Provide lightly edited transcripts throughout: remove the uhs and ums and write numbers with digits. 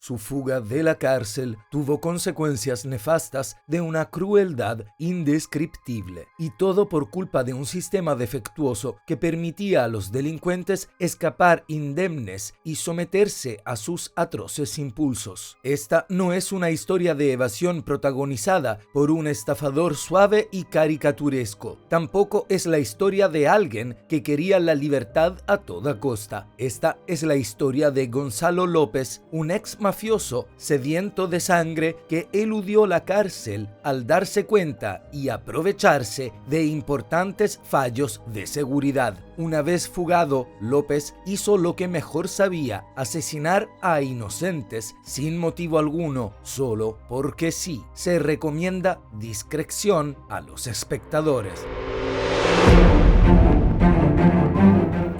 Su fuga de la cárcel tuvo consecuencias nefastas de una crueldad indescriptible, y todo por culpa de un sistema defectuoso que permitía a los delincuentes escapar indemnes y someterse a sus atroces impulsos. Esta no es una historia de evasión protagonizada por un estafador suave y caricaturesco. Tampoco es la historia de alguien que quería la libertad a toda costa. Esta es la historia de Gonzalo López, un ex mafioso sediento de sangre que eludió la cárcel al darse cuenta y aprovecharse de importantes fallos de seguridad. Una vez fugado, López hizo lo que mejor sabía: asesinar a inocentes sin motivo alguno, solo porque sí. Se recomienda discreción a los espectadores.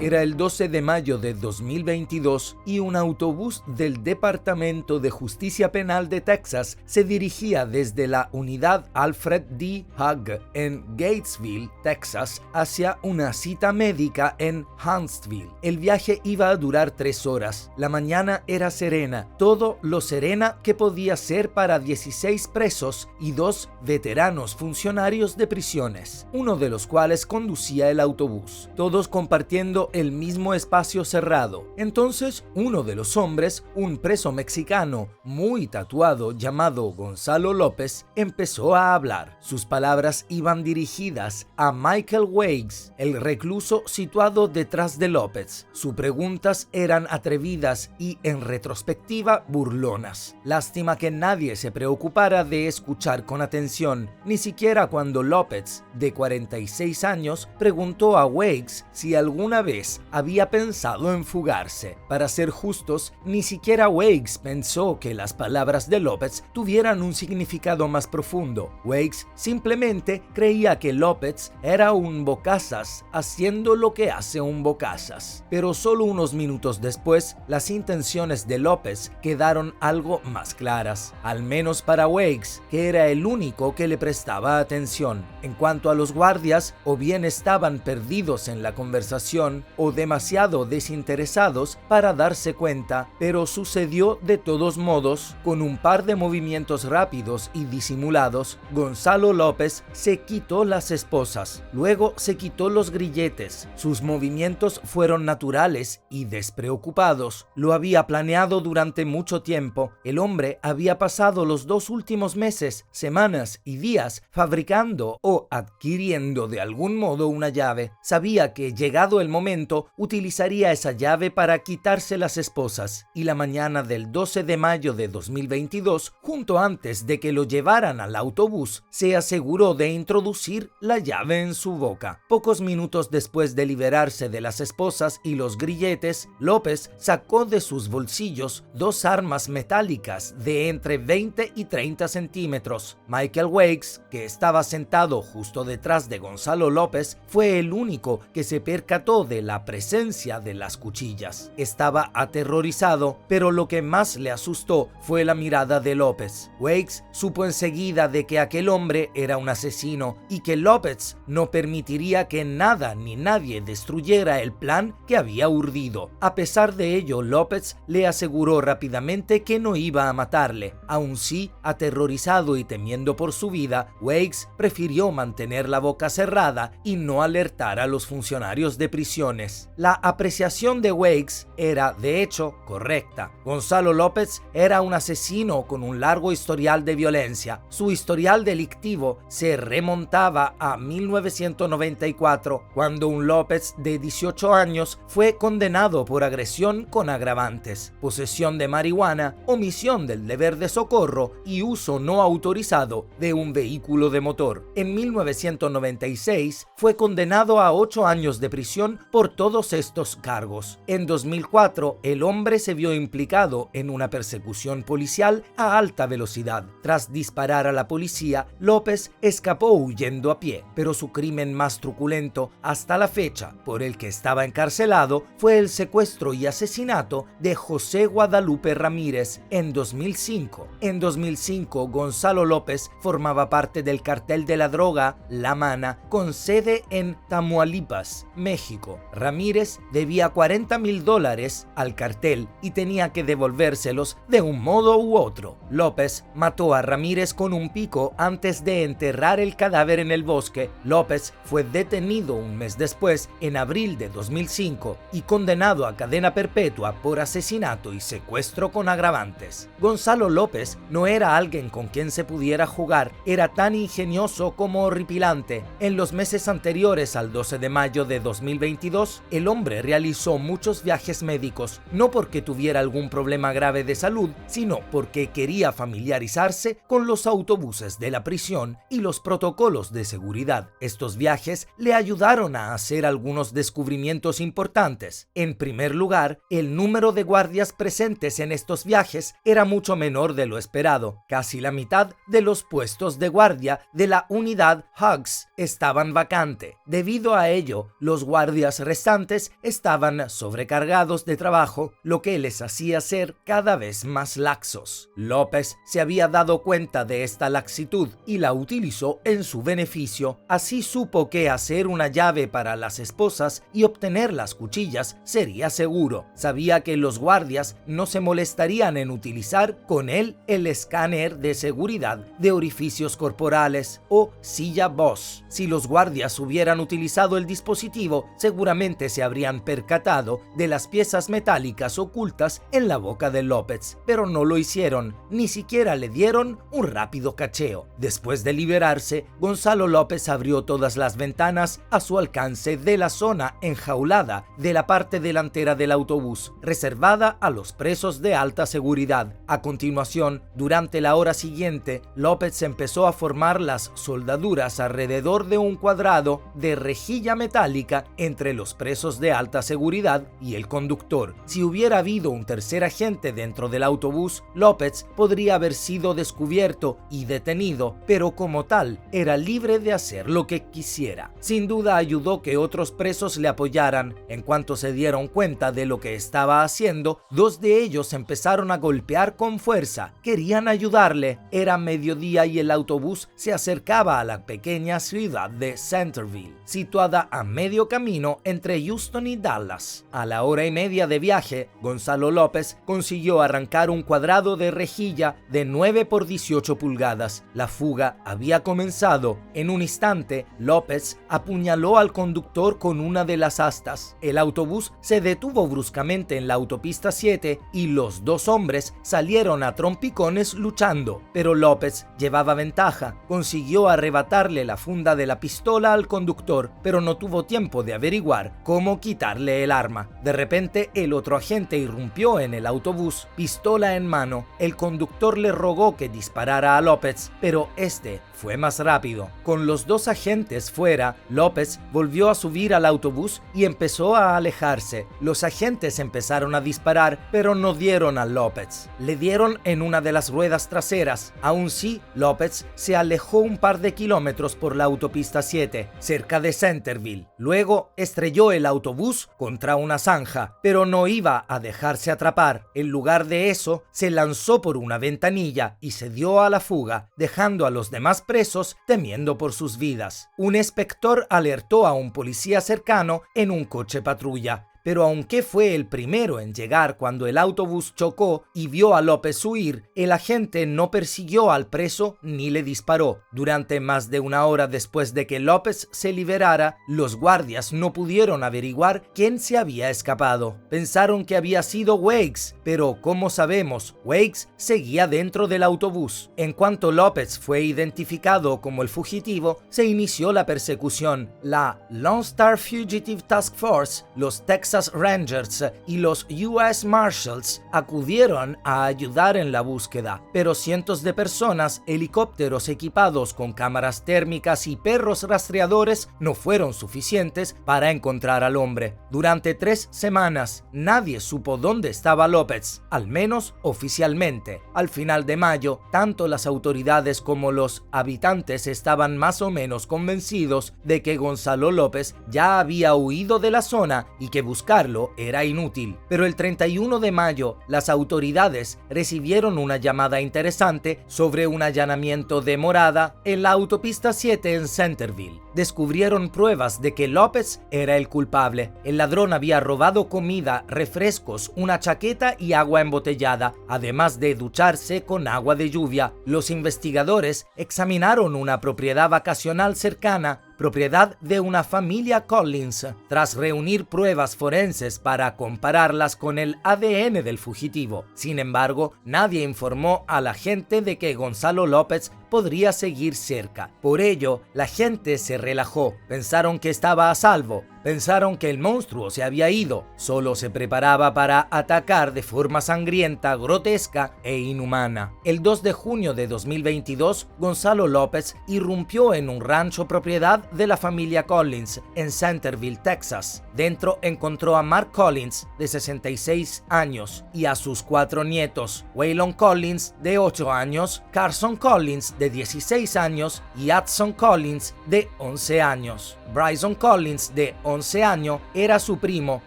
Era el 12 de mayo de 2022 y un autobús del Departamento de Justicia Penal de Texas se dirigía desde la unidad Alfred D. Hugg en Gatesville, Texas, hacia una cita médica en Huntsville. El viaje iba a durar 3 horas. La mañana era serena, todo lo serena que podía ser para 16 presos y 2 veteranos funcionarios de prisiones, uno de los cuales conducía el autobús, todos compartiendo el mismo espacio cerrado. Entonces, uno de los hombres, un preso mexicano muy tatuado llamado Gonzalo López, empezó a hablar. Sus palabras iban dirigidas a Michael Weiggs, el recluso situado detrás de López. Sus preguntas eran atrevidas y, en retrospectiva, burlonas. Lástima que nadie se preocupara de escuchar con atención, ni siquiera cuando López, de 46 años, preguntó a Weiggs si alguna vez había pensado en fugarse. Para ser justos, ni siquiera Weiggs pensó que las palabras de López tuvieran un significado más profundo. Weiggs simplemente creía que López era un bocazas haciendo lo que hace un bocazas. Pero solo unos minutos después, las intenciones de López quedaron algo más claras, al menos para Weiggs, que era el único que le prestaba atención. En cuanto a los guardias, o bien estaban perdidos en la conversación o demasiado desinteresados para darse cuenta, pero sucedió de todos modos. Con un par de movimientos rápidos y disimulados, Gonzalo López se quitó las esposas, luego se quitó los grilletes. Sus movimientos fueron naturales y despreocupados. Lo había planeado durante mucho tiempo. El hombre había pasado los 2 últimos meses, semanas y días fabricando o adquiriendo de algún modo una llave. Sabía que, llegado el momento, utilizaría esa llave para quitarse las esposas, y la mañana del 12 de mayo de 2022, junto antes de que lo llevaran al autobús, se aseguró de introducir la llave en su boca. Pocos minutos después de liberarse de las esposas y los grilletes, López sacó de sus bolsillos 2 armas metálicas de entre 20 y 30 centímetros. Michael Weiggs, que estaba sentado justo detrás de Gonzalo López, fue el único que se percató de la presencia de las cuchillas. Estaba aterrorizado, pero lo que más le asustó fue la mirada de López. Weiggs supo enseguida de que aquel hombre era un asesino y que López no permitiría que nada ni nadie destruyera el plan que había urdido. A pesar de ello, López le aseguró rápidamente que no iba a matarle. Aun sí, aterrorizado y temiendo por su vida, Weiggs prefirió mantener la boca cerrada y no alertar a los funcionarios de prisiones. La apreciación de Weiggs era, de hecho, correcta. Gonzalo López era un asesino con un largo historial de violencia. Su historial delictivo se remontaba a 1994, cuando un López de 18 años fue condenado por agresión con agravantes, posesión de marihuana, omisión del deber de socorro y uso no autorizado de un vehículo de motor. En 1996 fue condenado a 8 años de prisión por todos estos cargos. En 2004, el hombre se vio implicado en una persecución policial a alta velocidad. Tras disparar a la policía, López escapó huyendo a pie, pero su crimen más truculento hasta la fecha, por el que estaba encarcelado, fue el secuestro y asesinato de José Guadalupe Ramírez en 2005. En 2005, Gonzalo López formaba parte del cartel de la droga La Mana, con sede en Tamaulipas, México. Ramírez debía $40,000 al cartel y tenía que devolvérselos de un modo u otro. López mató a Ramírez con un pico antes de enterrar el cadáver en el bosque. López fue detenido un mes después, en abril de 2005, y condenado a cadena perpetua por asesinato y secuestro con agravantes. Gonzalo López no era alguien con quien se pudiera jugar, era tan ingenioso como horripilante. En los meses anteriores al 12 de mayo de 2022, el hombre realizó muchos viajes médicos, no porque tuviera algún problema grave de salud, sino porque quería familiarizarse con los autobuses de la prisión y los protocolos de seguridad. Estos viajes le ayudaron a hacer algunos descubrimientos importantes. En primer lugar, el número de guardias presentes en estos viajes era mucho menor de lo esperado. Casi la mitad de los puestos de guardia de la unidad Hugs estaban vacantes. Debido a ello, los guardias restantes estaban sobrecargados de trabajo, lo que les hacía ser cada vez más laxos. López se había dado cuenta de esta laxitud y la utilizó en su beneficio. Así supo que hacer una llave para las esposas y obtener las cuchillas sería seguro. Sabía que los guardias no se molestarían en utilizar con él el escáner de seguridad de orificios corporales o silla Boss. Si los guardias hubieran utilizado el dispositivo, seguramente se habrían percatado de las piezas metálicas ocultas en la boca de López, pero no lo hicieron, ni siquiera le dieron un rápido cacheo. Después de liberarse, Gonzalo López abrió todas las ventanas a su alcance de la zona enjaulada de la parte delantera del autobús, reservada a los presos de alta seguridad. A continuación, durante la hora siguiente, López empezó a formar las soldaduras alrededor de un cuadrado de rejilla metálica entre los presos de alta seguridad y el conductor. Si hubiera habido un tercer agente dentro del autobús, López podría haber sido descubierto y detenido, pero como tal, era libre de hacer lo que quisiera. Sin duda ayudó que otros presos le apoyaran. En cuanto se dieron cuenta de lo que estaba haciendo, dos de ellos empezaron a golpear con fuerza. Querían ayudarle. Era mediodía y el autobús se acercaba a la pequeña ciudad de Centerville, situada a medio camino entre Houston y Dallas. A la hora y media de viaje, Gonzalo López consiguió arrancar un cuadrado de rejilla de 9 por 18 pulgadas. La fuga había comenzado. En un instante, López apuñaló al conductor con una de las astas. El autobús se detuvo bruscamente en la autopista 7 y los dos hombres salieron a trompicones luchando, pero López llevaba ventaja. Consiguió arrebatarle la funda de la pistola al conductor, pero no tuvo tiempo de averiguar cómo quitarle el arma. De repente, el otro agente irrumpió en el autobús, pistola en mano. El conductor le rogó que disparara a López, pero este fue más rápido. Con los dos agentes fuera, López volvió a subir al autobús y empezó a alejarse. Los agentes empezaron a disparar, pero no dieron a López. Le dieron en una de las ruedas traseras. Aún así, López se alejó un par de kilómetros por la autopista 7, cerca de Centerville. Luego estrelló el autobús contra una zanja, pero no iba a dejarse atrapar. En lugar de eso, se lanzó por una ventanilla y se dio a la fuga, dejando a los demás presos temiendo por sus vidas. Un inspector alertó a un policía cercano en un coche patrulla. Pero aunque fue el primero en llegar cuando el autobús chocó y vio a López huir, el agente no persiguió al preso ni le disparó. Durante más de una hora después de que López se liberara, los guardias no pudieron averiguar quién se había escapado. Pensaron que había sido Weeks, pero como sabemos, Weeks seguía dentro del autobús. En cuanto López fue identificado como el fugitivo, se inició la persecución. La Lone Star Fugitive Task Force, los Texas Rangers y los US Marshals acudieron a ayudar en la búsqueda, pero cientos de personas, helicópteros equipados con cámaras térmicas y perros rastreadores no fueron suficientes para encontrar al hombre. Durante 3 semanas, nadie supo dónde estaba López, al menos oficialmente. Al final de mayo, tanto las autoridades como los habitantes estaban más o menos convencidos de que Gonzalo López ya había huido de la zona y que buscaba buscarlo era inútil. Pero el 31 de mayo, las autoridades recibieron una llamada interesante sobre un allanamiento de morada en la autopista 7 en Centerville. Descubrieron pruebas de que López era el culpable. El ladrón había robado comida, refrescos, una chaqueta y agua embotellada, además de ducharse con agua de lluvia. Los investigadores examinaron una propiedad vacacional cercana, propiedad de una familia Collins. Tras reunir pruebas forenses para compararlas con el ADN del fugitivo. Sin embargo, nadie informó a la gente de que Gonzalo López podría seguir cerca. Por ello, la gente se relajó. Pensaron que estaba a salvo. Pensaron que el monstruo se había ido. Solo se preparaba para atacar de forma sangrienta, grotesca e inhumana. El 2 de junio de 2022, Gonzalo López irrumpió en un rancho propiedad de la familia Collins en Centerville, Texas. Dentro encontró a Mark Collins, de 66 años, y a sus 4 nietos, Waylon Collins, de 8 años, Carson Collins, de 16 años, y Hudson Collins, de 11 años. Bryson Collins, de 11 años, era su primo.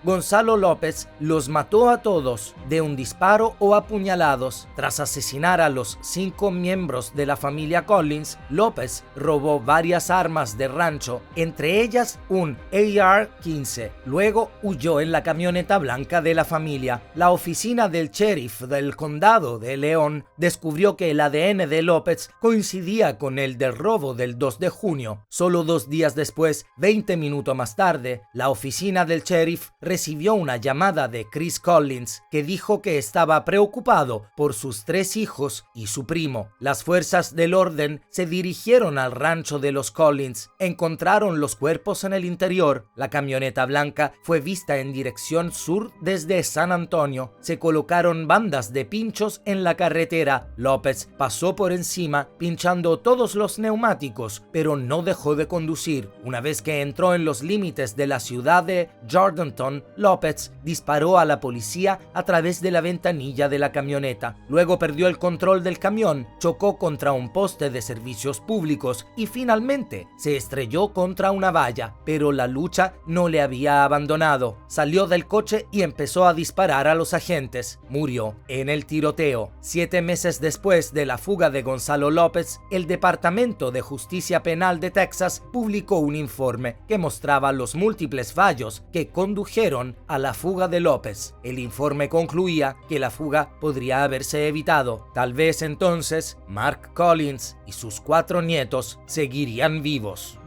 Gonzalo López los mató a todos de un disparo o apuñalados. Tras asesinar a los 5 miembros de la familia Collins, López robó varias armas de rancho, entre ellas un AR-15. Luego huyó en la camioneta blanca de la familia. La oficina del sheriff del condado de León descubrió que el ADN de López coincidía con el del robo del 2 de junio. Solo 2 días después, 20 minutos más tarde, la oficina del sheriff recibió una llamada de Chris Collins que dijo que estaba preocupado por sus 3 hijos y su primo. Las fuerzas del orden se dirigieron al rancho de los Collins. Encontraron los cuerpos en el interior. La camioneta blanca fue vista en dirección sur desde San Antonio. Se colocaron bandas de pinchos en la carretera. López pasó por encima, pinchando todos los neumáticos, pero no dejó de conducir. Una vez que entró en los límites de la ciudad de Jordanton, López disparó a la policía a través de la ventanilla de la camioneta. Luego perdió el control del camión, chocó contra un poste de servicios públicos y finalmente se estrelló contra una valla. Pero la lucha no le había abandonado. Salió del coche y empezó a disparar a los agentes. Murió en el tiroteo. 7 meses después de la fuga de Gonzalo López, el Departamento de Justicia Penal de Texas publicó un informe que mostraba los múltiples fallos que condujeron a la fuga de López. El informe concluía que la fuga podría haberse evitado. Tal vez entonces Mark Collins y sus 4 nietos seguirían vivos.